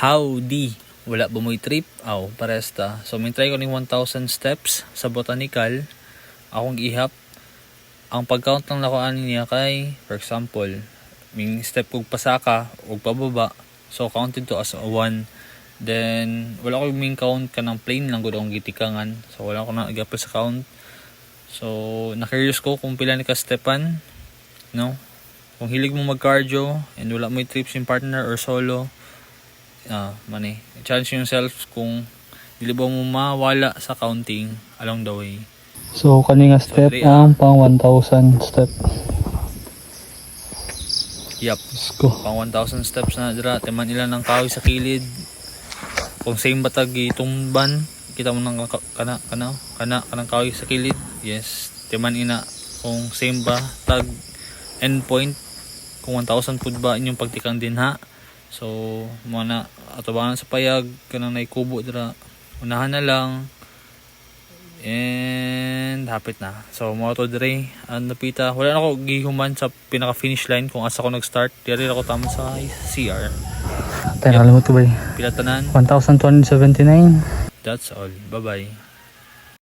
Howdy! Wala ba mo'y trip? Aw, paresta. So, may try ko ng 1,000 steps sa botanical. Akong ihap. Ang pag-count lang nakuhaan niya kay, for example, may step kong pasaka o pababa. So, counted to as a 1. Then, wala ko yung count ka ng plain lang gud akong gitikangan. So, wala ko na agapal sa count. So, na-curious ko kung pila ni ka stepan. No? Kung hilig mo mag-cardio and wala mo'y trips yung partner or solo, challenge yourself kung dili ba mo mawala sa counting along the way. So kaninga step ang pang 1,000 step. Yup. Let's go. Pang 1,000 steps na dira. Timan nila ng kahoy sa kilid. Kung same batag itumban, kita mo ng kanang kahoy sa kilid. Yes. Timan ina kung same ba tag endpoint. Kung 1,000 pud ba inyong pagtikang din ha. So, muna atubangan sa payag kanang naikubo dira. Unahan na lang. And hapit na. So, mo to dire ang napita. Wala na ako gihuman sa pinaka finish line kung asa ko nag-start. Diri ako tama sa CR. Tayo nakalimutan ba? Pila tanan. 1,279. That's all. Bye-bye.